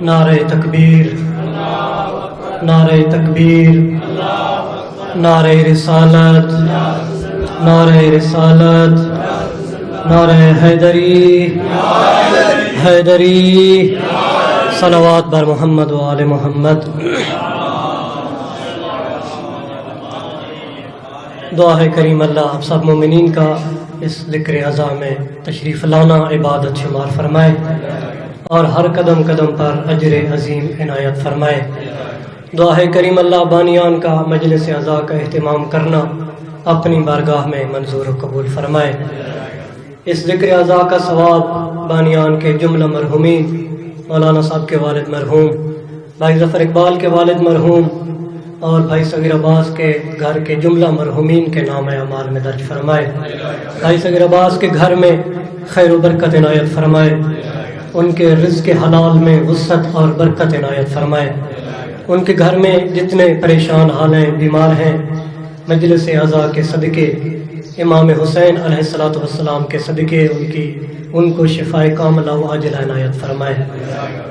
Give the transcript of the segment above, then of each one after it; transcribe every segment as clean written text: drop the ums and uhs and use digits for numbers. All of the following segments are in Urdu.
نعرہ تکبیر، نعرہ تکبیر، نعرہ رسالت، نعرہ رسالت، نعرہ حیدری، حیدری، صلوات بر محمد و آل محمد۔ دعا ہے کریم اللہ آپ سب مومنین کا اس ذکر اعظام میں تشریف لانا عبادت شمار فرمائے اور ہر قدم قدم پر اجر عظیم عنایت فرمائے۔ دعا ہے کریم اللہ بانیان کا مجلس اعزا کا اہتمام کرنا اپنی بارگاہ میں منظور و قبول فرمائے۔ اس ذکر اعزا کا ثواب بانیان کے جملہ مرحومین، مولانا صاحب کے والد مرحوم، بھائی ظفر اقبال کے والد مرحوم اور بھائی صغیر عباس کے گھر کے جملہ مرحومین کے نام اعمال میں درج فرمائے۔ بھائی صغیر عباس کے گھر میں خیر و برکت عنایت فرمائے، ان کے رزق حلال میں وسعت اور برکت عنایت فرمائے۔ ان کے گھر میں جتنے پریشان حال ہیں، بیمار ہیں، مجلس اعزا کے صدقے، امام حسین علیہ الصلوۃ والسلام کے صدقے ان کو شفاء کاملہ و عاجلہ عنایت فرمائے۔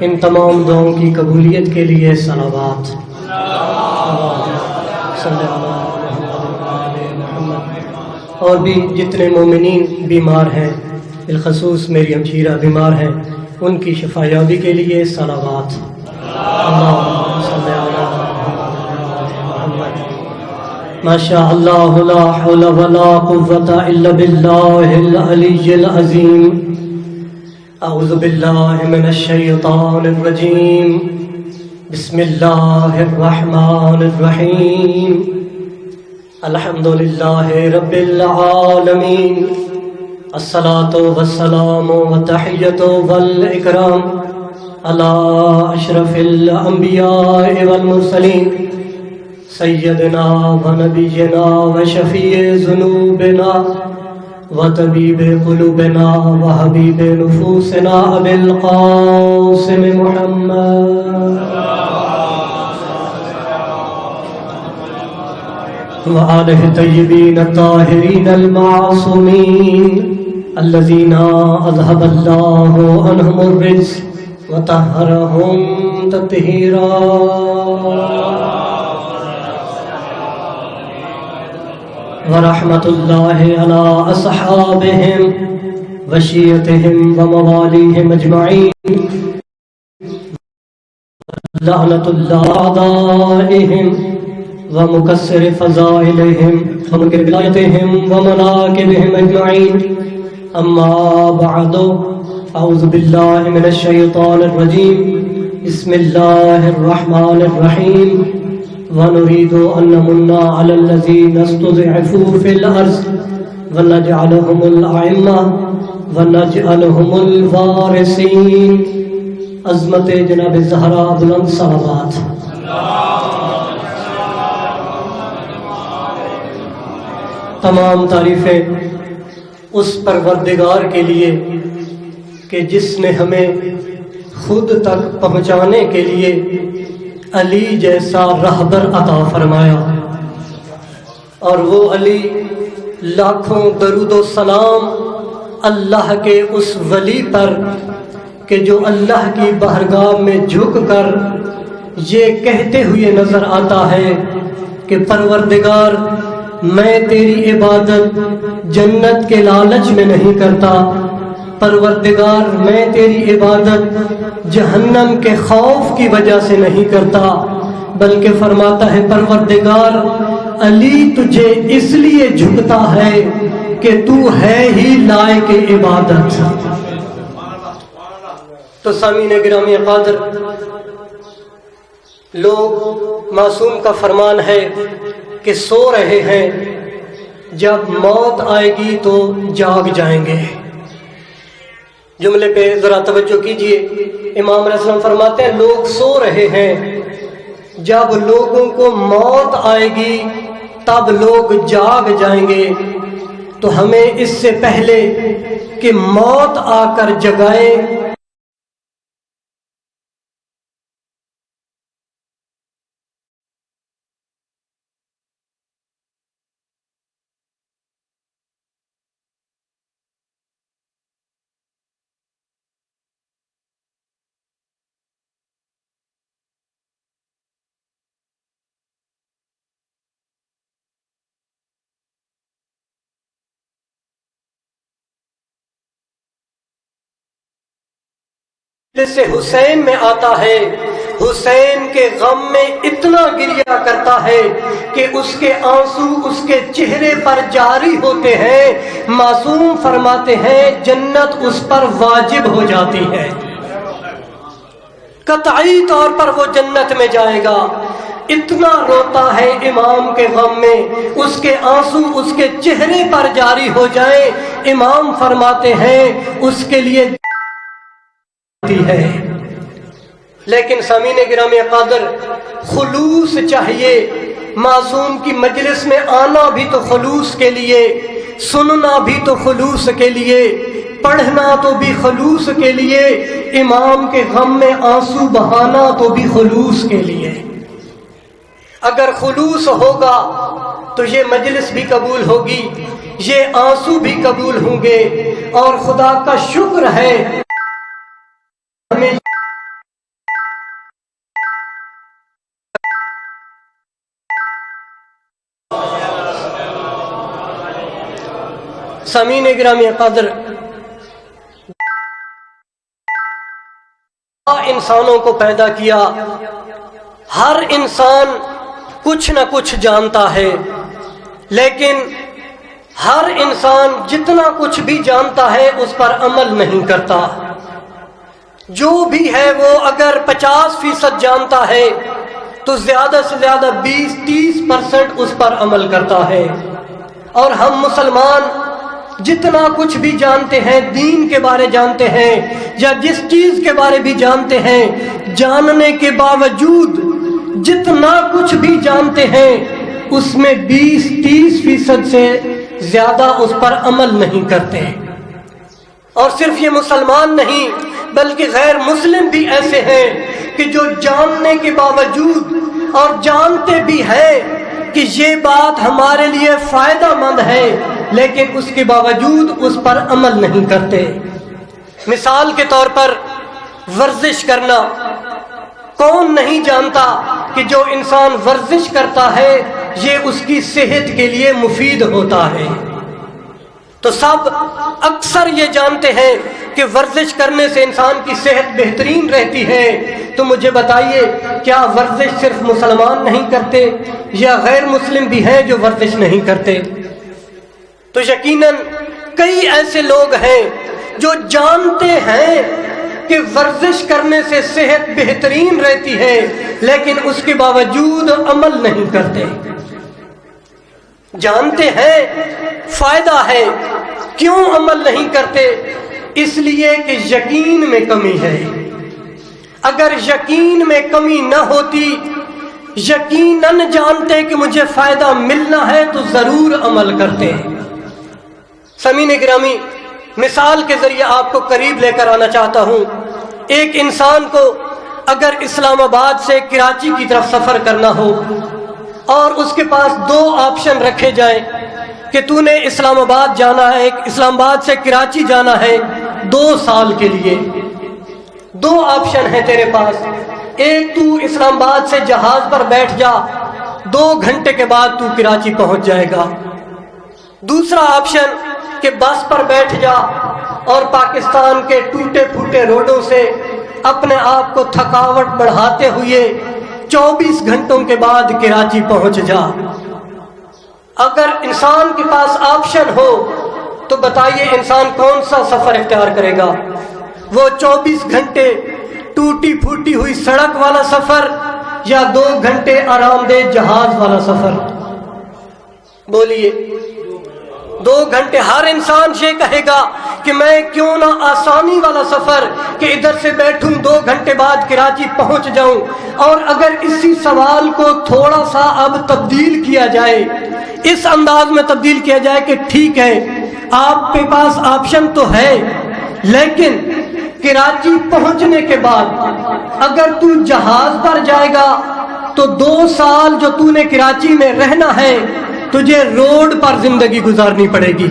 ان تمام دعاؤں کی قبولیت کے لیے صلوات۔ اور بھی جتنے مومنین بیمار ہیں، بالخصوص میری ہمشیرہ بیمار ہیں، ان کی شفا یابی کے لیے صلوات۔ اللہم صلی علی محمد۔ ما شاء اللہ لا حول ولا قوة الا باللہ العلی العظیم۔ اعوذ باللہ من الشیطان الرجیم، بسم اللہ الرحمن الرحیم۔ الحمد للہ رب العالمین، الصلاة والسلام والتحیۃ والاکرام علی اشرف الانبیاء والمرسلین، سیدنا و نبینا و شفیع ذنوبنا و طبیب قلوبنا و حبیب نفوسنا ابی القاسم محمد وآلہ الطیبین الطاہرین المعصومین الذین اذهب اللہ عنہم الرجس وطہرہم تطہیرا۔ ورحمۃ اللہ علی اصحابہم وشیعتہم وموالیہم اجمعین، لعنۃ اللہ اعدائہم ومکسر فضائلہم ومنکر ولایتہم ومناکبہم اجمعین۔ اما بعد، اعوذ باللہ من الشیطان الرجیم، بسم اللہ الرحمن الرحیم۔ ونريد أن نمن على الذين استضعفوا في الأرض ونجعلهم الأئمة ونجعلهم الوارثين۔ عظمت جناب زہرا بلند صلوات۔ تمام تعریفیں اس پروردگار کے لیے کہ جس نے ہمیں خود تک پہنچانے کے لیے علی جیسا رہبر عطا فرمایا، اور وہ علی لاکھوں درود و سلام اللہ کے اس ولی پر کہ جو اللہ کی بارگاہ میں جھک کر یہ کہتے ہوئے نظر آتا ہے کہ پروردگار میں تیری عبادت جنت کے لالچ میں نہیں کرتا، پروردگار میں تیری عبادت جہنم کے خوف کی وجہ سے نہیں کرتا، بلکہ فرماتا ہے پروردگار علی تجھے اس لیے جھکتا ہے کہ تو ہے ہی لائق عبادت۔ تو سامعین گرامی قادر، لوگ معصوم کا فرمان ہے کہ سو رہے ہیں، جب موت آئے گی تو جاگ جائیں گے۔ جملے پہ ذرا توجہ کیجئے، امام علیہ السلام فرماتے ہیں لوگ سو رہے ہیں، جب لوگوں کو موت آئے گی تب لوگ جاگ جائیں گے۔ تو ہمیں اس سے پہلے کہ موت آ کر جگائے سے حسین میں آتا ہے، حسین کے غم میں اتنا گریا کرتا ہے کہ اس کے آنسو اس کے چہرے پر جاری ہوتے ہیں۔ معصوم فرماتے ہیں جنت اس پر واجب ہو جاتی ہے، قطعی طور پر وہ جنت میں جائے گا۔ اتنا روتا ہے امام کے غم میں، اس کے آنسو اس کے چہرے پر جاری ہو جائیں، امام فرماتے ہیں اس کے لیے ہے۔ لیکن سامعین گرامی قادر، خلوص چاہیے۔ معصوم کی مجلس میں آنا بھی تو خلوص کے لیے، سننا بھی تو خلوص کے لیے، پڑھنا تو بھی خلوص کے لیے، امام کے غم میں آنسو بہانا تو بھی خلوص کے لیے۔ اگر خلوص ہوگا تو یہ مجلس بھی قبول ہوگی، یہ آنسو بھی قبول ہوں گے، اور خدا کا شکر ہے ہمیں سامعین گرامی قدر، انسانوں کو پیدا کیا، ہر انسان کچھ نہ کچھ جانتا ہے، لیکن ہر انسان جتنا کچھ بھی جانتا ہے اس پر عمل نہیں کرتا۔ جو بھی ہے وہ اگر 50% جانتا ہے تو زیادہ سے زیادہ 20-30% اس پر عمل کرتا ہے۔ اور ہم مسلمان جتنا کچھ بھی جانتے ہیں، دین کے بارے جانتے ہیں یا جس چیز کے بارے بھی جانتے ہیں، جاننے کے باوجود جتنا کچھ بھی جانتے ہیں اس میں 20-30% سے زیادہ اس پر عمل نہیں کرتے۔ اور صرف یہ مسلمان نہیں بلکہ غیر مسلم بھی ایسے ہیں کہ جو جاننے کے باوجود اور جانتے بھی ہیں کہ یہ بات ہمارے لیے فائدہ مند ہے، لیکن اس کے باوجود اس پر عمل نہیں کرتے۔ مثال کے طور پر ورزش کرنا، کون نہیں جانتا کہ جو انسان ورزش کرتا ہے یہ اس کی صحت کے لیے مفید ہوتا ہے؟ تو سب اکثر یہ جانتے ہیں کہ ورزش کرنے سے انسان کی صحت بہترین رہتی ہے۔ تو مجھے بتائیے، کیا ورزش صرف مسلمان نہیں کرتے یا غیر مسلم بھی ہیں جو ورزش نہیں کرتے؟ تو یقیناً کئی ایسے لوگ ہیں جو جانتے ہیں کہ ورزش کرنے سے صحت بہترین رہتی ہے، لیکن اس کے باوجود عمل نہیں کرتے۔ جانتے ہیں فائدہ ہے، کیوں عمل نہیں کرتے؟ اس لیے کہ یقین میں کمی ہے۔ اگر یقین میں کمی نہ ہوتی، یقیناً جانتے کہ مجھے فائدہ ملنا ہے تو ضرور عمل کرتے۔ سامعین گرامی، مثال کے ذریعے آپ کو قریب لے کر آنا چاہتا ہوں۔ ایک انسان کو اگر اسلام آباد سے کراچی کی طرف سفر کرنا ہو اور اس کے پاس 2 آپشن رکھے جائیں کہ تو نے اسلام آباد جانا ہے، اسلام آباد سے کراچی جانا ہے 2 سال کے لیے، 2 آپشن ہیں تیرے پاس۔ ایک، تو اسلام آباد سے جہاز پر بیٹھ جا، 2 گھنٹے کے بعد تو کراچی پہنچ جائے گا۔ دوسرا آپشن کہ بس پر بیٹھ جا اور پاکستان کے ٹوٹے پھوٹے روڈوں سے اپنے آپ کو تھکاوٹ بڑھاتے ہوئے 24 گھنٹوں کے بعد کراچی پہنچ جا۔ اگر انسان کے پاس آپشن ہو تو بتائیے انسان کون سا سفر اختیار کرے گا؟ وہ 24 گھنٹے ٹوٹی پھوٹی ہوئی سڑک والا سفر یا 2 گھنٹے آرام دہ جہاز والا سفر؟ بولیے۔ 2 گھنٹے۔ ہر انسان یہ کہے گا کہ میں کیوں نہ آسانی والا سفر کہ ادھر سے بیٹھوں 2 گھنٹے بعد کراچی پہنچ جاؤں۔ اور اگر اسی سوال کو تھوڑا سا اب تبدیل کیا جائے، اس انداز میں تبدیل کیا جائے کہ ٹھیک ہے آپ کے پاس آپشن تو ہے، لیکن کراچی پہنچنے کے بعد اگر تو جہاز پر جائے گا تو 2 سال جو تو نے کراچی میں رہنا ہے تجھے روڈ پر زندگی گزارنی پڑے گی۔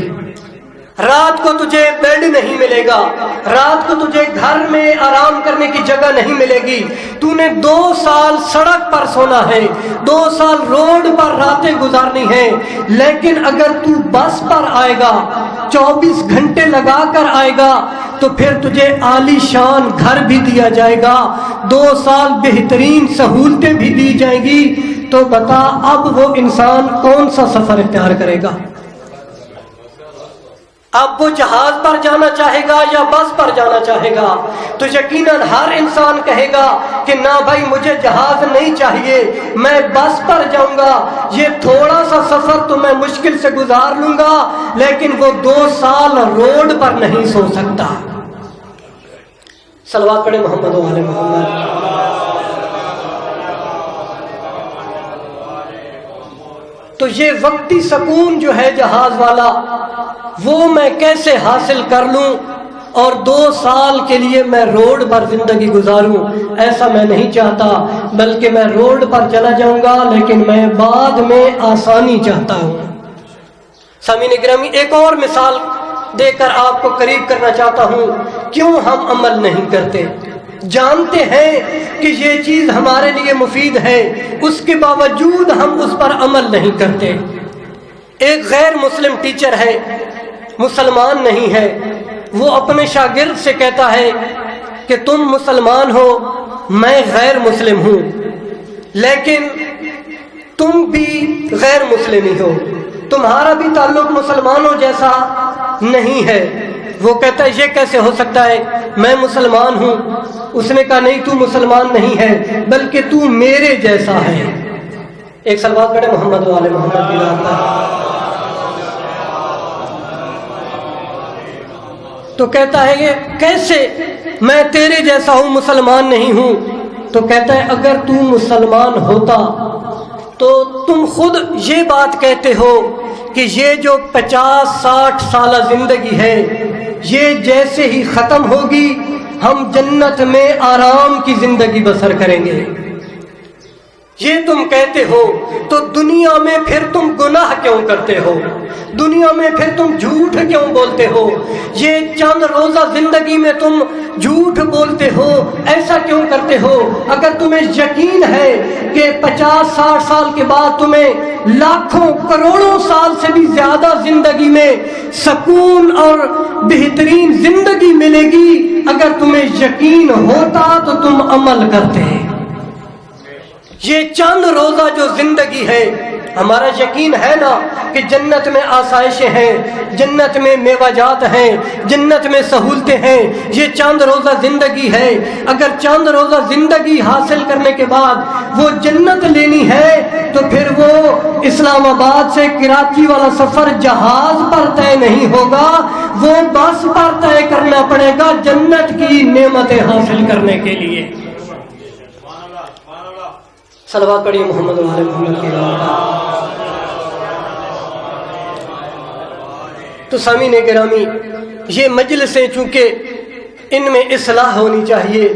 رات کو تجھے بیڈ نہیں ملے گا، رات کو تجھے گھر میں آرام کرنے کی جگہ نہیں ملے گی۔ تو نے 2 سال سڑک پر سونا ہے، 2 سال روڈ پر راتیں گزارنی ہیں۔ لیکن اگر تو بس پر آئے گا، 24 گھنٹے لگا کر آئے گا، تو پھر تجھے عالی شان گھر بھی دیا جائے گا، 2 سال بہترین سہولتیں بھی دی جائیں گی، تو بتا اب وہ انسان کون سا سفر اختیار کرے گا؟ اب وہ جہاز پر جانا چاہے گا یا بس پر جانا چاہے گا؟ تو یقیناً ہر انسان کہے گا کہ نہ بھائی مجھے جہاز نہیں چاہیے، میں بس پر جاؤں گا، یہ تھوڑا سا سفر تو میں مشکل سے گزار لوں گا، لیکن وہ 2 سال روڈ پر نہیں سو سکتا۔ صلوات پڑھے محمد و آل محمد۔ تو یہ وقتی سکون جو ہے جہاز والا، وہ میں کیسے حاصل کر لوں اور 2 سال کے لیے میں روڈ پر زندگی گزاروں؟ ایسا میں نہیں چاہتا، بلکہ میں روڈ پر چلا جاؤں گا، لیکن میں بعد میں آسانی چاہتا ہوں۔ سامعین گرامی، ایک اور مثال دے کر آپ کو قریب کرنا چاہتا ہوں، کیوں ہم عمل نہیں کرتے؟ جانتے ہیں کہ یہ چیز ہمارے لیے مفید ہے، اس کے باوجود ہم اس پر عمل نہیں کرتے۔ ایک غیر مسلم ٹیچر ہے، مسلمان نہیں ہے، وہ اپنے شاگرد سے کہتا ہے کہ تم مسلمان ہو، میں غیر مسلم ہوں، لیکن تم بھی غیر مسلم ہی ہو، تمہارا بھی تعلق مسلمانوں جیسا نہیں ہے۔ وہ کہتا ہے یہ کیسے ہو سکتا ہے، میں مسلمان ہوں۔ اس نے کہا نہیں، تو مسلمان نہیں ہے، بلکہ تو میرے جیسا ہے۔ ایک صلوات پڑھے محمد و آل محمد کی رات پر۔ تو کہتا ہے یہ کیسے، میں تیرے جیسا ہوں، مسلمان نہیں ہوں؟ تو کہتا ہے اگر تو مسلمان ہوتا تو تم خود یہ بات کہتے ہو کہ یہ جو 50-60 سالہ زندگی ہے، یہ جیسے ہی ختم ہوگی ہم جنت میں آرام کی زندگی بسر کریں گے۔ یہ تم کہتے ہو تو دنیا میں پھر تم گناہ کیوں کرتے ہو؟ دنیا میں پھر تم جھوٹ کیوں بولتے ہو؟ یہ چند روزہ زندگی میں تم جھوٹ بولتے ہو، ایسا کیوں کرتے ہو؟ اگر تمہیں یقین ہے کہ 50-60 سال کے بعد تمہیں لاکھوں کروڑوں سال سے بھی زیادہ زندگی میں سکون اور بہترین زندگی ملے گی، اگر تمہیں یقین ہوتا تو تم عمل کرتے۔ یہ چند روزہ جو زندگی ہے، ہمارا یقین ہے نا کہ جنت میں آسائشیں ہیں، جنت میں میوہ جات ہیں، جنت میں سہولتیں ہیں، یہ چند روزہ زندگی ہے۔ اگر چند روزہ زندگی حاصل کرنے کے بعد وہ جنت لینی ہے تو پھر وہ اسلام آباد سے کراچی والا سفر جہاز پر طے نہیں ہوگا، وہ بس پر طے کرنا پڑے گا جنت کی نعمتیں حاصل کرنے کے لیے۔ صلوات پڑھیے محمد و آل محمد کی رات پر۔ تو سامعین گرامی، یہ مجلسیں چونکہ ان میں اصلاح ہونی چاہیے،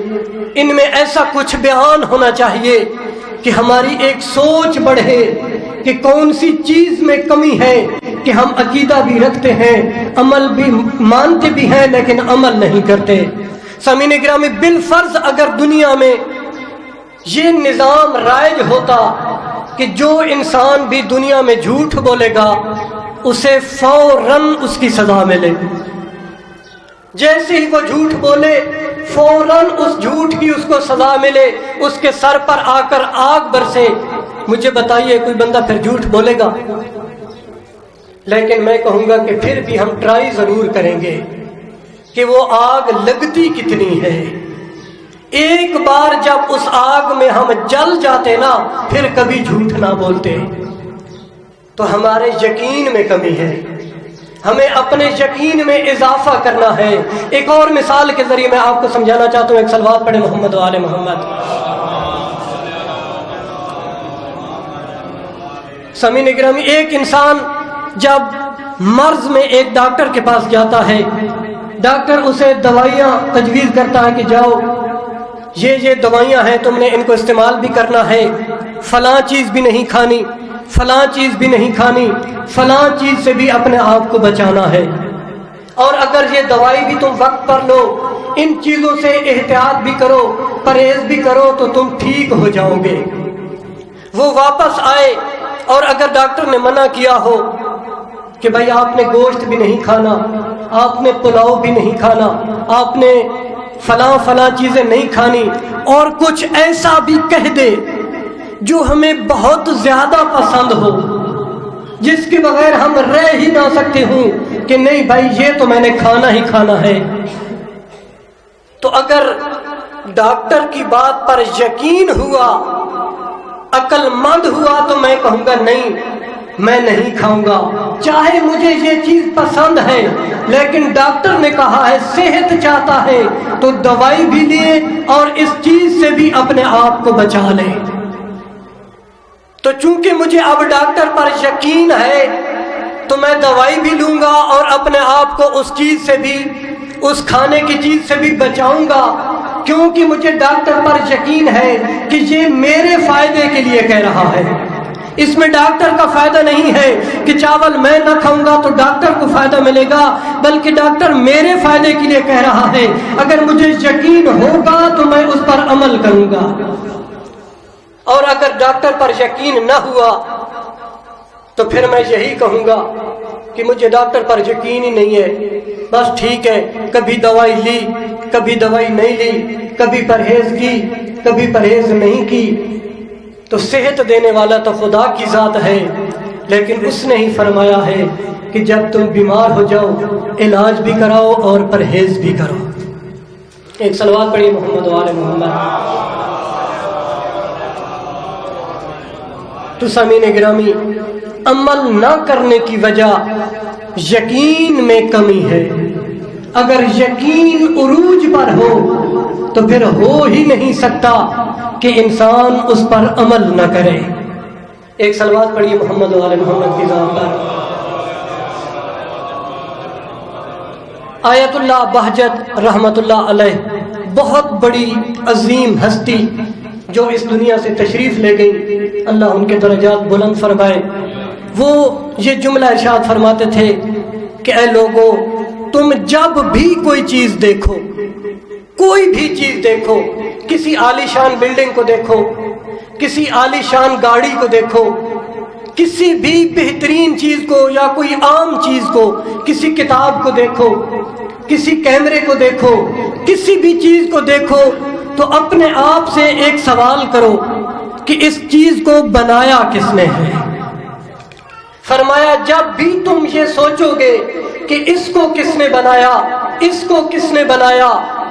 ان میں ایسا کچھ بیان ہونا چاہیے کہ ہماری ایک سوچ بڑھے کہ کون سی چیز میں کمی ہے کہ ہم عقیدہ بھی رکھتے ہیں، عمل بھی مانتے بھی ہیں، لیکن عمل نہیں کرتے۔ سامعین گرامی، بالفرض اگر دنیا میں یہ نظام رائج ہوتا کہ جو انسان بھی دنیا میں جھوٹ بولے گا اسے فوراً اس کی سزا ملے، جیسے ہی وہ جھوٹ بولے فوراً اس جھوٹ کی اس کو سزا ملے، اس کے سر پر آ کر آگ برسے، مجھے بتائیے کوئی بندہ پھر جھوٹ بولے گا؟ لیکن میں کہوں گا کہ پھر بھی ہم ٹرائی ضرور کریں گے کہ وہ آگ لگتی کتنی ہے۔ ایک بار جب اس آگ میں ہم جل جاتے نا، پھر کبھی جھوٹ نہ بولتے۔ تو ہمارے یقین میں کمی ہے، ہمیں اپنے یقین میں اضافہ کرنا ہے۔ ایک اور مثال کے ذریعے میں آپ کو سمجھانا چاہتا ہوں، ایک صلوات پڑھے محمد و آل محمد۔ سامعین گرامی، ایک انسان جب مرض میں ایک ڈاکٹر کے پاس جاتا ہے، ڈاکٹر اسے دوائیاں تجویز کرتا ہے کہ جاؤ یہ دوائیاں ہیں، تم نے ان کو استعمال بھی کرنا ہے، فلاں چیز بھی نہیں کھانی، فلاں چیز بھی نہیں کھانی، فلاں چیز سے بھی اپنے آپ کو بچانا ہے، اور اگر یہ دوائی بھی تم وقت پر لو، ان چیزوں سے احتیاط بھی کرو، پرہیز بھی کرو تو تم ٹھیک ہو جاؤ گے۔ وہ واپس آئے اور اگر ڈاکٹر نے منع کیا ہو کہ بھائی آپ نے گوشت بھی نہیں کھانا، آپ نے پلاؤ بھی نہیں کھانا، آپ نے فلاں فلاں چیزیں نہیں کھانی، اور کچھ ایسا بھی کہہ دے جو ہمیں بہت زیادہ پسند ہو، جس کے بغیر ہم رہ ہی نہ سکتے ہوں کہ نہیں بھائی یہ تو میں نے کھانا ہی کھانا ہے، تو اگر ڈاکٹر کی بات پر یقین ہوا، عقل مند ہوا، تو میں کہوں گا نہیں میں نہیں کھاؤں گا، چاہے مجھے یہ چیز پسند ہے، لیکن ڈاکٹر نے کہا ہے صحت چاہتا ہے تو دوائی بھی لے اور اس چیز سے بھی اپنے آپ کو بچا لے۔ تو چونکہ مجھے اب ڈاکٹر پر یقین ہے تو میں دوائی بھی لوں گا اور اپنے آپ کو اس چیز سے بھی، اس کھانے کی چیز سے بھی بچاؤں گا، کیونکہ مجھے ڈاکٹر پر یقین ہے کہ یہ میرے فائدے کے لیے کہہ رہا ہے۔ اس میں ڈاکٹر کا فائدہ نہیں ہے کہ چاول میں نہ کھاؤں گا تو ڈاکٹر کو فائدہ ملے گا، بلکہ ڈاکٹر میرے فائدے کے لیے کہہ رہا ہے۔ اگر مجھے یقین ہوگا تو میں اس پر عمل کروں گا، اور اگر ڈاکٹر پر یقین نہ ہوا تو پھر میں یہی کہوں گا کہ مجھے ڈاکٹر پر یقین ہی نہیں ہے، بس ٹھیک ہے، کبھی دوائی لی، کبھی دوائی نہیں لی، کبھی پرہیز کی، کبھی پرہیز نہیں کی۔ تو صحت دینے والا تو خدا کی ذات ہے، لیکن اس نے ہی فرمایا ہے کہ جب تم بیمار ہو جاؤ علاج بھی کراؤ اور پرہیز بھی کرو۔ ایک صلوات پڑھیے محمد و آل محمد۔ تو سامعین گرامی، عمل نہ کرنے کی وجہ یقین میں کمی ہے۔ اگر یقین عروج پر ہو تو پھر ہو ہی نہیں سکتا کہ انسان اس پر عمل نہ کرے۔ ایک صلوات پڑھیے محمد و آل محمد کی ذات پر۔ آیت اللہ بہجت رحمت اللہ علیہ، بہت بڑی عظیم ہستی جو اس دنیا سے تشریف لے گئی، اللہ ان کے درجات بلند فرمائے۔ وہ یہ جملہ ارشاد فرماتے تھے کہ اے لوگو، تم جب بھی کوئی چیز دیکھو، کوئی بھی چیز دیکھو، کسی عالی شان بلڈنگ کو دیکھو، کسی عالی شان گاڑی کو دیکھو، کسی بھی بہترین چیز کو یا کوئی عام چیز کو، کسی کتاب کو دیکھو، کسی کیمرے کو دیکھو، کسی بھی چیز کو دیکھو، تو اپنے آپ سے ایک سوال کرو کہ اس چیز کو بنایا کس نے ہے۔ فرمایا جب بھی تم یہ سوچو گے کہ اس کو کس نے بنایا، اس کو کس نے بنایا،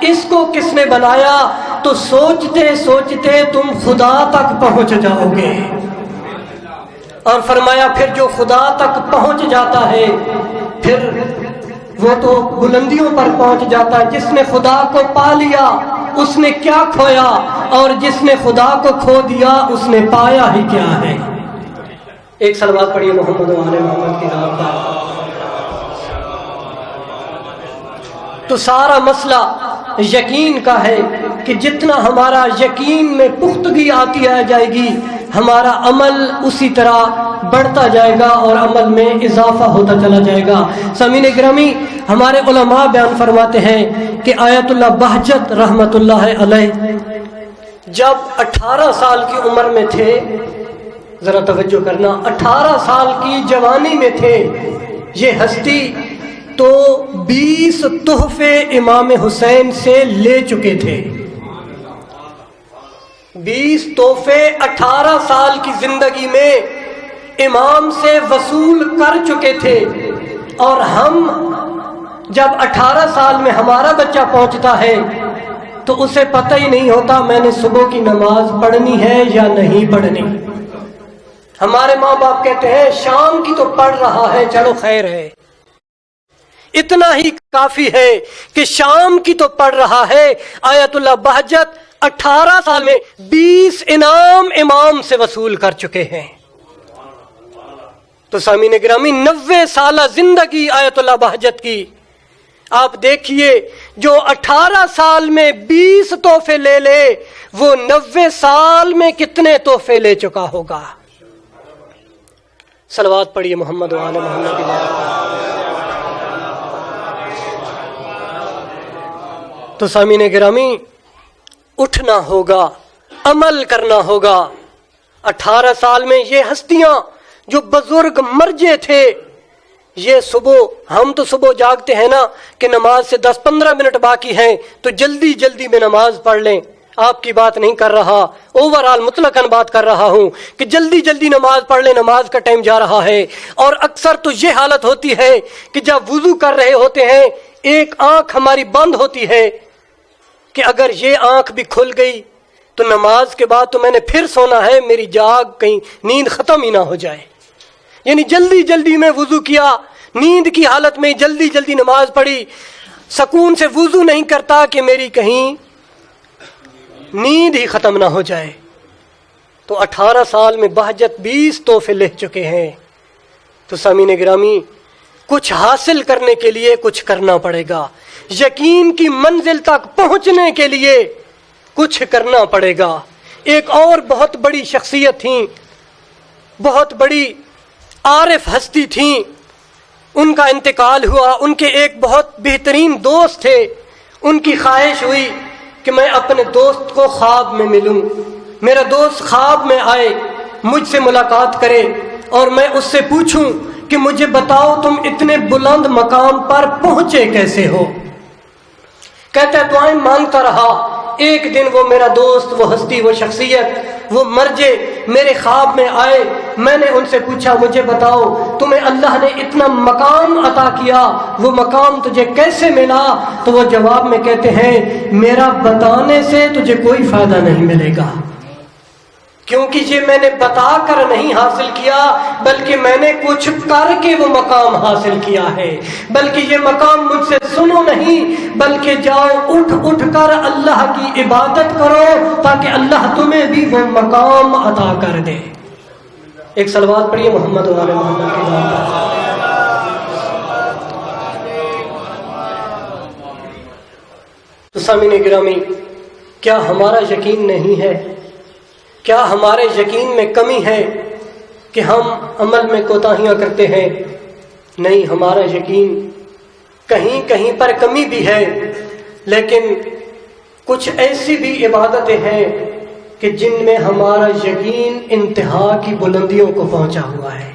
اس کو کس نے بنایا، تو سوچتے سوچتے تم خدا تک پہنچ جاؤ گے۔ اور فرمایا پھر جو خدا تک پہنچ جاتا ہے پھر وہ تو بلندیوں پر پہنچ جاتا ہے۔ جس نے خدا کو پا لیا اس نے کیا کھویا، اور جس نے خدا کو کھو دیا اس نے پایا ہی کیا ہے۔ ایک صلوات پڑھیے محمد و آل محمد کی ذات پر۔ تو سارا مسئلہ یقین کا ہے کہ جتنا ہمارا یقین میں پختگی آتی جائے گی، ہمارا عمل اسی طرح بڑھتا جائے گا اور عمل میں اضافہ ہوتا چلا جائے گا۔ سامعین گرامی، ہمارے علماء بیان فرماتے ہیں کہ آیت اللہ بہجت رحمت اللہ علیہ جب 18 سال کی عمر میں تھے، ذرا توجہ کرنا، 18 سال کی جوانی میں تھے یہ ہستی، تو 20 تحفے امام حسین سے لے چکے تھے۔ 20 تحفے 18 سال کی زندگی میں امام سے وصول کر چکے تھے، اور ہم جب 18 سال میں ہمارا بچہ پہنچتا ہے تو اسے پتہ ہی نہیں ہوتا میں نے صبح کی نماز پڑھنی ہے یا نہیں پڑھنی۔ ہمارے ماں باپ کہتے ہیں شام کی تو پڑھ رہا ہے، چلو خیر ہے، اتنا ہی کافی ہے کہ شام کی تو پڑھ رہا ہے۔ آیت اللہ بہجت 18 سال میں 20 انعام امام سے وصول کر چکے ہیں۔ تو سامعین گرامی، 90 سالہ زندگی آیت اللہ بہجت کی، آپ دیکھیے جو 18 سال میں 20 تحفے لے لے، وہ 90 سال میں کتنے تحفے لے چکا ہوگا۔ صلوات پڑھیے محمد و آل محمد کی ذات پر۔ تو سامعین گرامی، اٹھنا ہوگا، عمل کرنا ہوگا۔ 18 سال میں یہ ہستیاں جو بزرگ مرجے تھے، یہ صبح ہم تو صبح جاگتے ہیں نا کہ نماز سے 10-15 منٹ باقی ہیں تو جلدی جلدی میں نماز پڑھ لیں. آپ کی بات نہیں کر رہا، اوورآل مطلقاً بات کر رہا ہوں کہ جلدی جلدی نماز پڑھ لیں، نماز کا ٹائم جا رہا ہے. اور اکثر تو یہ حالت ہوتی ہے کہ جب وضو کر رہے ہوتے ہیں ایک آنکھ ہماری بند ہوتی ہے کہ اگر یہ آنکھ بھی کھل گئی تو نماز کے بعد تو میں نے پھر سونا ہے، میری جاگ کہیں نیند ختم ہی نہ ہو جائے. یعنی جلدی جلدی میں وضو کیا، نیند کی حالت میں جلدی جلدی نماز پڑھی، سکون سے وضو نہیں کرتا کہ میری کہیں نیند ہی ختم نہ ہو جائے. تو 18 سال میں بہجت 20 تحفے لے چکے ہیں. تو سامعین گرامی، کچھ حاصل کرنے کے لیے کچھ کرنا پڑے گا، یقین کی منزل تک پہنچنے کے لیے کچھ کرنا پڑے گا. ایک اور بہت بڑی شخصیت تھیں، بہت بڑی عارف ہستی تھیں، ان کا انتقال ہوا. ان کے ایک بہت بہترین دوست تھے. ان کی خواہش ہوئی کہ میں اپنے دوست کو خواب میں ملوں، میرا دوست خواب میں آئے، مجھ سے ملاقات کرے اور میں اس سے پوچھوں کہ مجھے بتاؤ تم اتنے بلند مقام پر پہنچے کیسے ہو. کہتا ہے دعائیں مانگتا رہا. ایک دن وہ میرا دوست، وہ ہستی، وہ شخصیت، وہ مرجع میرے خواب میں آئے. میں نے ان سے پوچھا مجھے بتاؤ تمہیں اللہ نے اتنا مقام عطا کیا، وہ مقام تجھے کیسے ملا؟ تو وہ جواب میں کہتے ہیں میرا بتانے سے تجھے کوئی فائدہ نہیں ملے گا، کیونکہ یہ میں نے بتا کر نہیں حاصل کیا بلکہ میں نے کچھ کر کے وہ مقام حاصل کیا ہے. بلکہ یہ مقام مجھ سے سنو نہیں بلکہ جاؤ اٹھ اٹھ کر اللہ کی عبادت کرو تاکہ اللہ تمہیں بھی وہ مقام عطا کر دے. ایک صلوات پڑھیے محمد و آل محمد کے نام پر. تو سامعین گرامی، کیا ہمارا یقین نہیں ہے، کیا ہمارے یقین میں کمی ہے کہ ہم عمل میں کوتاہیاں کرتے ہیں؟ نہیں، ہمارا یقین کہیں کہیں پر کمی بھی ہے، لیکن کچھ ایسی بھی عبادتیں ہیں کہ جن میں ہمارا یقین انتہا کی بلندیوں کو پہنچا ہوا ہے.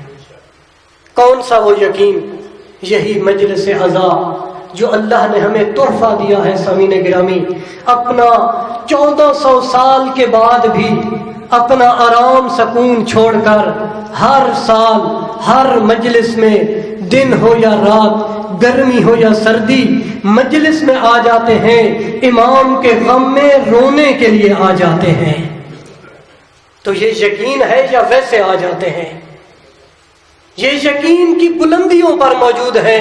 کون سا وہ یقین؟ یہی مجلس عزا جو اللہ نے ہمیں تحفہ دیا ہے. سامعین گرامی، اپنا 1400 سال کے بعد بھی اپنا آرام سکون چھوڑ کر ہر سال ہر مجلس میں، دن ہو یا رات، گرمی ہو یا سردی، مجلس میں آ جاتے ہیں، امام کے غم میں رونے کے لیے آ جاتے ہیں. تو یہ یقین ہے یا ویسے آ جاتے ہیں؟ یہ یقین کی بلندیوں پر موجود ہے،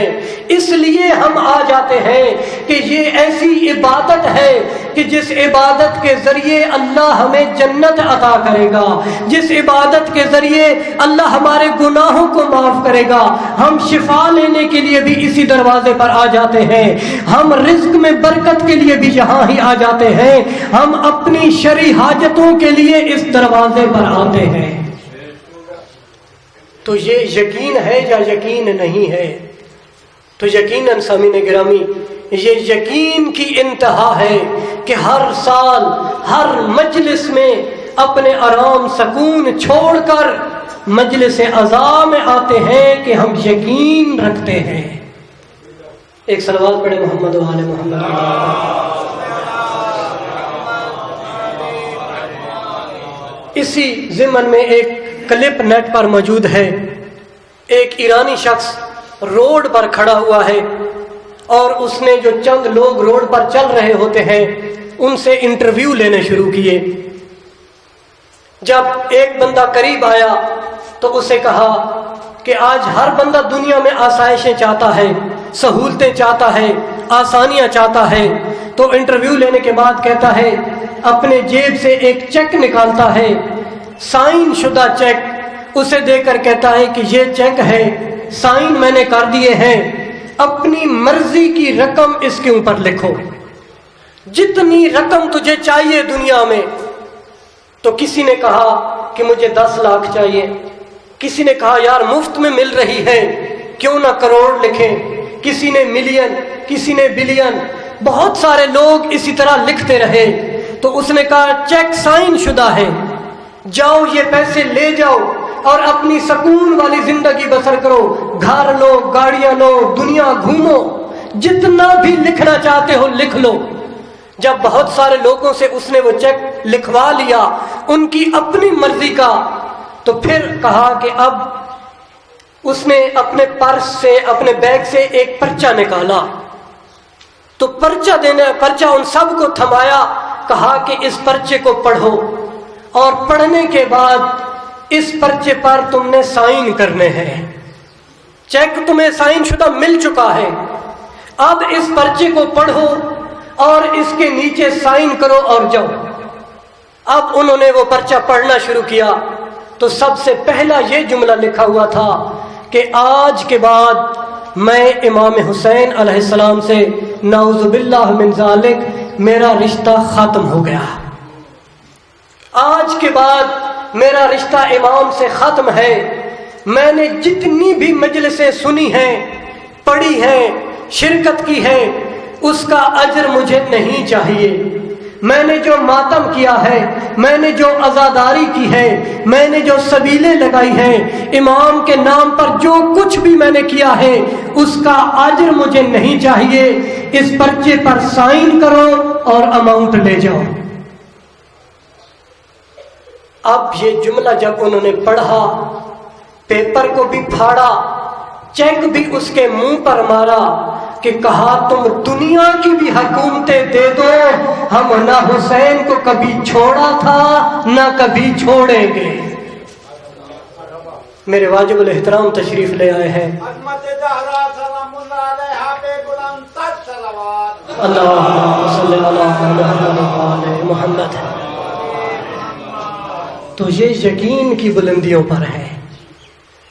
اس لیے ہم آ جاتے ہیں کہ یہ ایسی عبادت ہے کہ جس عبادت کے ذریعے اللہ ہمیں جنت عطا کرے گا، جس عبادت کے ذریعے اللہ ہمارے گناہوں کو معاف کرے گا. ہم شفا لینے کے لیے بھی اسی دروازے پر آ جاتے ہیں، ہم رزق میں برکت کے لیے بھی یہاں ہی آ جاتے ہیں، ہم اپنی شرعی حاجتوں کے لیے اس دروازے پر آتے ہیں. تو یہ یقین ہے یا یقین نہیں ہے؟ تو یقیناً سامعین گرامی، یہ یقین کی انتہا ہے کہ ہر سال ہر مجلس میں اپنے آرام سکون چھوڑ کر مجلس عزا میں آتے ہیں کہ ہم یقین رکھتے ہیں. ایک صلوات پڑھے محمد و آل محمد. اسی ضمن میں ایک کلپ نیٹ پر موجود ہے. ایک ایرانی شخص روڈ پر کھڑا ہوا ہے اور اس نے جو چند لوگ روڈ پر چل رہے ہوتے ہیں ان سے انٹرویو لینے شروع کیے. جب ایک بندہ قریب آیا تو اسے کہا کہ آج ہر بندہ دنیا میں آسائشیں چاہتا ہے، سہولتیں چاہتا ہے، آسانیاں چاہتا ہے. تو انٹرویو لینے کے بعد کہتا ہے، اپنے جیب سے ایک چیک نکالتا ہے، سائن شدہ چیک، اسے دے کر کہتا ہے کہ یہ چیک ہے، سائن میں نے کر دیے ہیں، اپنی مرضی کی رقم اس کے اوپر لکھو، جتنی رقم تجھے چاہیے دنیا میں. تو کسی نے کہا کہ مجھے 10 لاکھ چاہیے، کسی نے کہا یار مفت میں مل رہی ہے کیوں نہ کروڑ لکھیں، کسی نے ملین، کسی نے بلین، بہت سارے لوگ اسی طرح لکھتے رہے. تو اس نے کہا چیک سائن شدہ ہے، جاؤ یہ پیسے لے جاؤ، اور اپنی سکون والی زندگی بسر کرو، گھر لو، گاڑیاں لو، دنیا گھومو، جتنا بھی لکھنا چاہتے ہو لکھ لو۔ جب بہت سارے لوگوں سے اس نے وہ چیک لکھوا لیا ان کی اپنی مرضی کا، تو پھر کہا کہ اب اس نے اپنے پرس سے، اپنے بیگ سے ایک پرچہ نکالا، تو پرچہ ان سب کو تھمایا، کہا کہ اس پرچے کو پڑھو، اور پڑھنے کے بعد اس پرچے پر تم نے سائن کرنے ہیں۔ چیک تمہیں سائن شدہ مل چکا ہے، اب اس پرچے کو پڑھو اور اس کے نیچے سائن کرو اور جاؤ۔ اب انہوں نے وہ پرچہ پڑھنا شروع کیا تو سب سے پہلا یہ جملہ لکھا ہوا تھا کہ آج کے بعد میں امام حسین علیہ السلام سے نعوذ باللہ من ذالک میرا رشتہ ختم ہو گیا، آج کے بعد میرا رشتہ امام سے ختم ہے۔ میں نے جتنی بھی مجلسیں سنی ہیں، پڑھی ہیں، شرکت کی ہے، اس کا اجر مجھے نہیں چاہیے۔ میں نے جو ماتم کیا ہے، میں نے جو عزاداری کی ہے، میں نے جو سبیلیں لگائی ہیں، امام کے نام پر جو کچھ بھی میں نے کیا ہے، اس کا اجر مجھے نہیں چاہیے۔ اس پرچے پر سائن کرو اور اماؤنٹ لے جاؤ۔ اب یہ جملہ جب انہوں نے پڑھا، پیپر کو بھی پھاڑا، چیک بھی اس کے منہ پر مارا کہ کہا تم دنیا کی بھی حکومتیں دے دو، ہم نہ حسین کو کبھی چھوڑا تھا نہ کبھی چھوڑیں گے۔ میرے واجب الاحترام تشریف لے آئے ہیں، اللہم صلی علی محمد۔ تو یہ یقین کی بلندیوں پر ہے،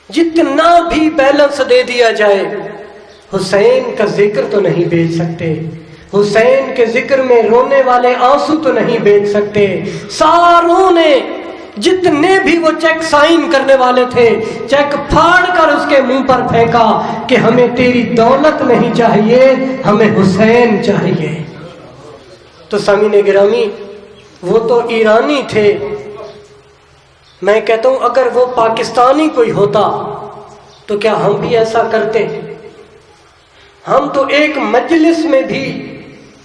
جتنا بھی بیلنس دے دیا جائے حسین کا ذکر تو نہیں بیچ سکتے، حسین کے ذکر میں رونے والے آنسو تو نہیں بیچ سکتے۔ ساروں نے جتنے بھی وہ چیک سائن کرنے والے تھے، چیک پھاڑ کر اس کے منہ پر پھینکا کہ ہمیں تیری دولت نہیں چاہیے، ہمیں حسین چاہیے۔ تو سامعین گرامی، وہ تو ایرانی تھے، میں کہتا ہوں اگر وہ پاکستانی کوئی ہوتا تو کیا ہم بھی ایسا کرتے؟ ہم تو ایک مجلس میں بھی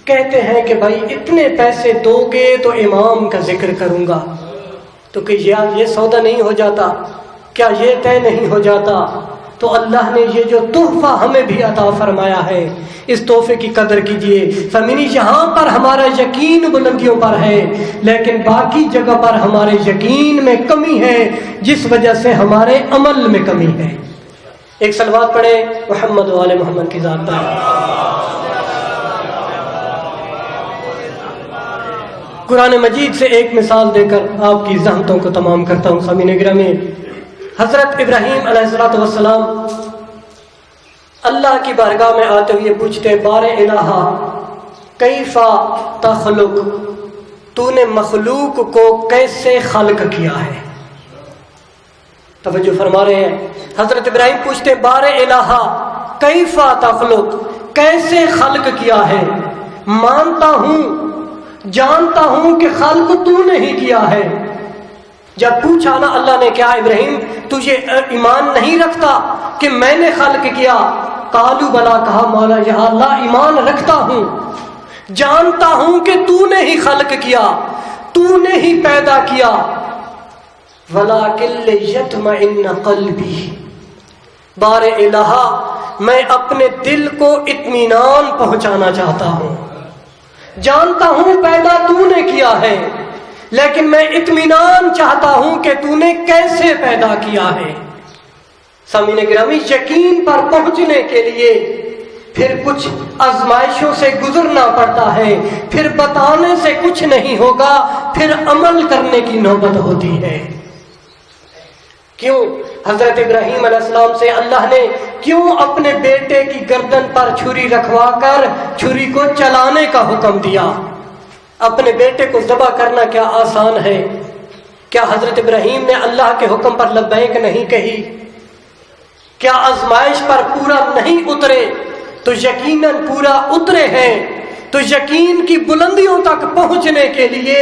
کہتے ہیں کہ بھائی اتنے پیسے دو گے تو امام کا ذکر کروں گا، تو کہ یہ سودا نہیں ہو جاتا، کیا یہ طے نہیں ہو جاتا؟ تو اللہ نے یہ جو تحفہ ہمیں بھی عطا فرمایا ہے، اس تحفے کی قدر کیجئے۔ فمینی یہاں پر ہمارا یقین بلندیوں پر ہے، لیکن باقی جگہ پر ہمارے یقین میں کمی ہے، جس وجہ سے ہمارے عمل میں کمی ہے۔ ایک صلوات پڑھیں محمد و آل محمد کی ذات پر۔ قرآن مجید سے ایک مثال دے کر آپ کی زحمتوں کو تمام کرتا ہوں۔ سامعین گرامی، حضرت ابراہیم علیہ السلام اللہ کی بارگاہ میں آتے ہوئے پوچھتے، بار الہ کیف تخلق، تو نے مخلوق کو کیسے خلق کیا ہے؟ توجہ فرما رہے ہیں، حضرت ابراہیم پوچھتے بار الہ کیف تخلق، کیسے خلق کیا ہے؟ مانتا ہوں، جانتا ہوں کہ خلق تو نے ہی کیا ہے۔ جب پوچھا نا اللہ نے کیا ابراہیم تجھے ایمان نہیں رکھتا کہ میں نے خلق کیا؟ قالو بلا، کہا مولا یا اللہ ایمان رکھتا ہوں، جانتا ہوں کہ تو نے ہی خلق کیا، تو نے ہی پیدا کیا۔ وَلَٰكِن لِّيَطْمَئِنَّ قَلْبِي، بار الہ میں اپنے دل کو اطمینان پہنچانا چاہتا ہوں، جانتا ہوں پیدا تو نے کیا ہے، لیکن میں اطمینان چاہتا ہوں کہ تو نے کیسے پیدا کیا ہے۔ سامعین گرامی، یقین پر پہنچنے کے لیے پھر کچھ آزمائشوں سے گزرنا پڑتا ہے، پھر بتانے سے کچھ نہیں ہوگا، پھر عمل کرنے کی نوبت ہوتی ہے۔ کیوں حضرت ابراہیم علیہ السلام سے اللہ نے کیوں اپنے بیٹے کی گردن پر چھری رکھوا کر چھری کو چلانے کا حکم دیا؟ اپنے بیٹے کو ذبح کرنا کیا آسان ہے؟ کیا حضرت ابراہیم نے اللہ کے حکم پر لبیک نہیں کہی؟ کیا آزمائش پر پورا نہیں اترے؟ تو یقیناً پورا اترے ہیں۔ تو یقین کی بلندیوں تک پہنچنے کے لیے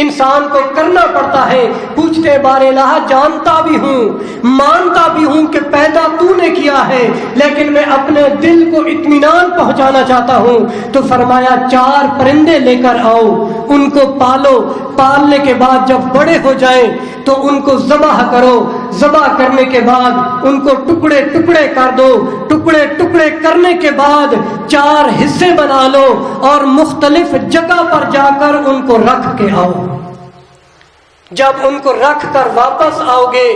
انسان کو کرنا پڑتا ہے، پوچھنا پوچھتے بار الہ جانتا بھی ہوں مانتا بھی ہوں کہ پیدا تو نے کیا ہے، لیکن میں اپنے دل کو اطمینان پہنچانا چاہتا ہوں، تو فرمایا 4 پرندے لے کر آؤ، ان کو پالو، پالنے کے بعد جب بڑے ہو جائیں تو ان کو ذبح کرو، ذبح کرنے کے بعد ان کو ٹکڑے ٹکڑے کر دو، ٹکڑے ٹکڑے کرنے کے بعد 4 حصے بنا لو اور مختلف جگہ پر جا کر ان کو رکھ کے آؤ۔ جب ان کو رکھ کر واپس آؤ گے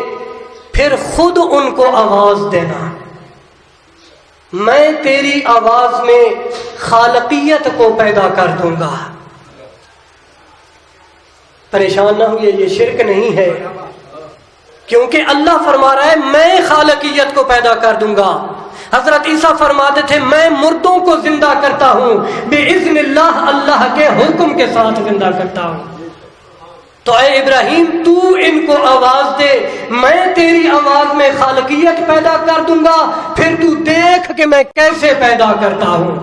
پھر خود ان کو آواز دینا، میں تیری آواز میں خالقیت کو پیدا کر دوں گا۔ پریشان نہ ہوئے، یہ شرک نہیں ہے، کیونکہ اللہ فرما رہا ہے میں خالقیت کو پیدا کر دوں گا۔ حضرت عیسیٰ فرماتے تھے میں مردوں کو زندہ کرتا ہوں بِإِذْنِ اللہ، اللہ کے حکم کے ساتھ زندہ کرتا ہوں۔ تو اے ابراہیم تو ان کو آواز دے، میں تیری آواز میں خالقیت پیدا کر دوں گا، پھر تو دیکھ کہ میں کیسے پیدا کرتا ہوں۔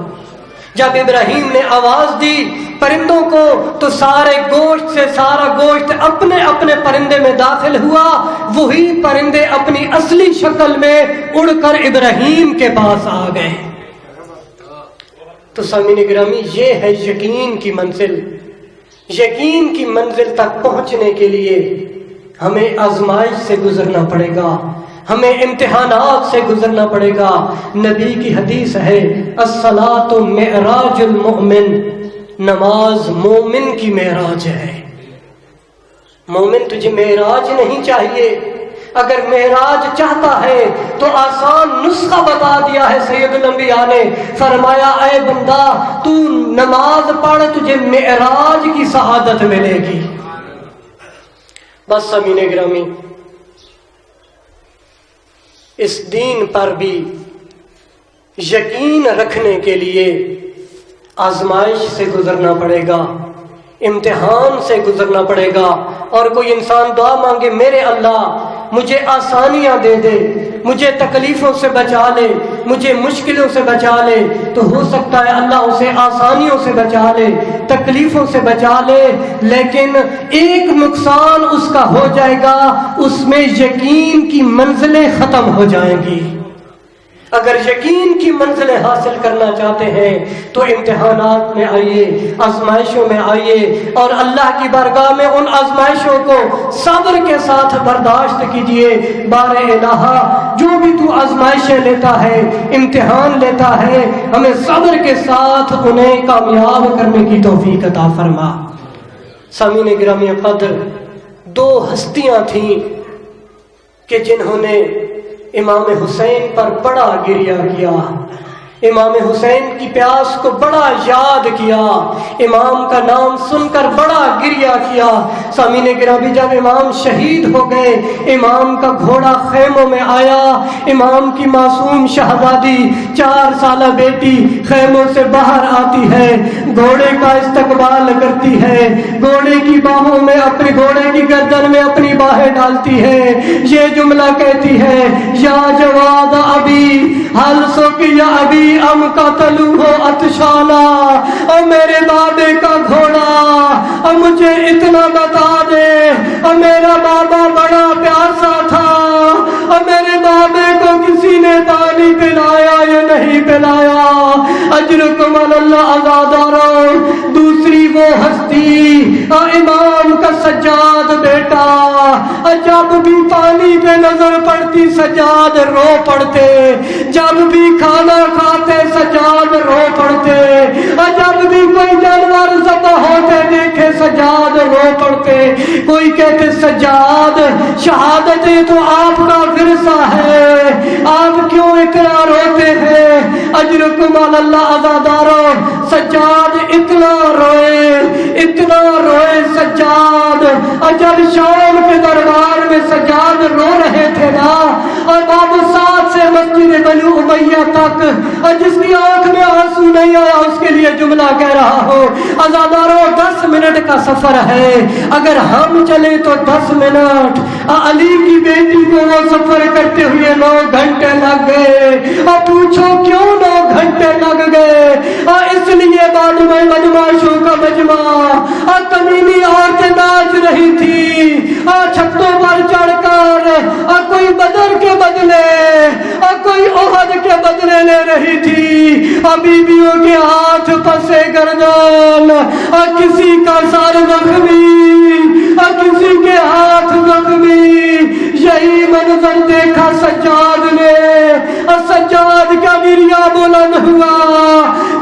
جب ابراہیم نے آواز دی پرندوں کو تو سارے گوشت سے سارا گوشت اپنے اپنے پرندے میں داخل ہوا، وہی پرندے اپنی اصلی شکل میں اڑ کر ابراہیم کے پاس آ گئے۔ تو سامعین گرامی، یہ ہے یقین کی منزل۔ یقین کی منزل تک پہنچنے کے لیے ہمیں آزمائش سے گزرنا پڑے گا، ہمیں امتحانات سے گزرنا پڑے گا۔ نبی کی حدیث ہے الصلاۃ معراج المؤمن، نماز مومن کی معراج ہے۔ مومن تجھے معراج نہیں چاہیے، اگر معراج چاہتا ہے تو آسان نسخہ بتا دیا ہے سید الانبیاء نے، فرمایا اے بندہ تو نماز پڑھ، تجھے معراج کی سعادت ملے گی۔ بس سامعین گرامی، اس دین پر بھی یقین رکھنے کے لیے آزمائش سے گزرنا پڑے گا، امتحان سے گزرنا پڑے گا۔ اور کوئی انسان دعا مانگے میرے اللہ مجھے آسانیاں دے دے، مجھے تکلیفوں سے بچا لے، مجھے مشکلوں سے بچا لے، تو ہو سکتا ہے اللہ اسے آسانیوں سے بچا لے، تکلیفوں سے بچا لے، لیکن ایک نقصان اس کا ہو جائے گا، اس میں یقین کی منزلیں ختم ہو جائیں گی۔ اگر یقین کی منزلیں حاصل کرنا چاہتے ہیں تو امتحانات میں آئیے، آزمائشوں میں آئیے، اور اللہ کی بارگاہ میں ان آزمائشوں کو صبر کے ساتھ برداشت کیجیے۔ بار الہ جو بھی تو آزمائشیں لیتا ہے، امتحان لیتا ہے، ہمیں صبر کے ساتھ انہیں کامیاب کرنے کی توفیق عطا فرما۔ سامعین گرامی قدر، 2 ہستیاں تھیں کہ جنہوں نے امام حسین پر بڑا گریہ کیا، امام حسین کی پیاس کو بڑا یاد کیا، امام کا نام سن کر بڑا گریہ کیا۔ سامعین گرامی، جب امام شہید ہو گئے، امام کا گھوڑا خیموں میں آیا، امام کی معصوم شہزادی 4 سالہ بیٹی خیموں سے باہر آتی ہے، گھوڑے کا استقبال کرتی ہے، گھوڑے کی باہوں میں اپنے گھوڑے کی گردن میں اپنی باہیں ڈالتی ہے، یہ جملہ کہتی ہے یا جواد ابی حل سک یا ابی ام قتلوہ عطشانا، اور میرے بابے کا گھوڑا، اور مجھے اتنا بتا دے، اور میرا بابا بڑا پیاسا تھا، اور میرے بابے کو کسی نے پانی پلایا یا نہیں پلایا؟ اجرکم اللہ عزادارو۔ دوسری وہ ہستی امام کا سجاد بیٹا، جب بھی پانی پہ نظر پڑتی سجاد رو پڑتے، جب بھی کھانا کھاتے سجاد رو پڑتے، جب بھی کوئی جانور ذبح ہوتے دیکھے سجاد رو پڑتے۔ کوئی کہتے سجاد شہادتیں تو آپ کا ورثہ ہے، آپ کیوں اتنا روتے ہیں؟ اجرکم اللہ عزادارو، سجاد اتنا روئے، اتنا روئے سجاد، اور جب شام کے دربار میں سجاد رو رہے تھے نا، اور باب سعد سے مسجد بنو امیہ تک، اور جس کی آنکھ میں آنسو نہیں آیا اس کے لیے جملہ کہہ رہا ہو، عزادارو 10 منٹ کا سفر ہے، اگر ہم چلے تو 10 منٹ، علی کی بیٹی کو وہ سفر کرتے ہوئے 9 گھنٹے لگ گئے، اور پوچھو کیوں 9 گھنٹے لگ گئے؟ اس لیے بعد میں بدماشوں کا مجمع، اور تمیمی عورتیں ناچ رہی تھی، چھتوں شہد کے بدلے لے رہی تھی، بیویوں کے ہاتھ پسے گردن، کسی کا سر زخمی، کسی کے ہاتھ زخمی۔ یہی منظر دیکھا سجاد نے، سجاد کا گریا بلند ہوا۔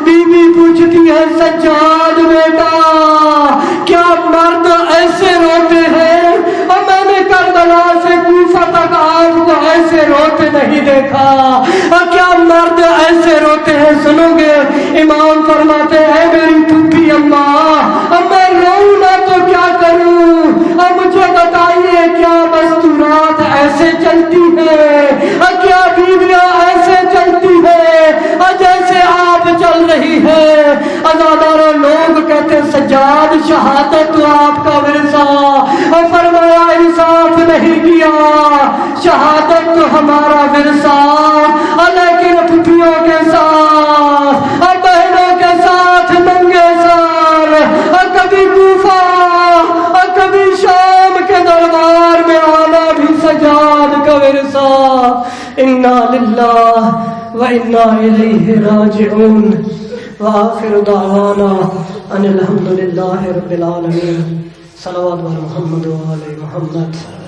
بیوی پوچھتی ہے سجاد بیٹا کیا مرد ایسے روتے ہیں؟ اور میں نے کربلا سے کوفہ تک آپ کو ایسے روتے نہیں دیکھا، اور کیا مرد ایسے روتے ہیں؟ سنو گے امام فرماتے ہیں میری پھوپھی اماں، اب میں روؤں نہ تو کیا کروں؟ اب مجھے بتائیے کیا مستورات ایسے چلتی ہے، اور کیا بیویاں ایسے چلتی ہے اور جیسے آپ چل رہی ہے؟ عزاداروں لوگ کہتے سجاد شہادت تو آپ کا ورثہ، اور فرمایا انصاف نہیں کیا، شہادت تو ہمارا ورثہ، لیکن پھوپھیوں کے ساتھ اور بہنوں کے ساتھ ننگے سر، اور کبھی کوفہ اور کبھی شام کے دربار میں آنا بھی سجاد کا ورثہ۔ انا للہ وَإِنَّا إِلَيْهِ رَاجِعُونَ وآخر دعوانا ان الحمد للہ رب العالمین۔ صلوات علی محمد و آل محمد۔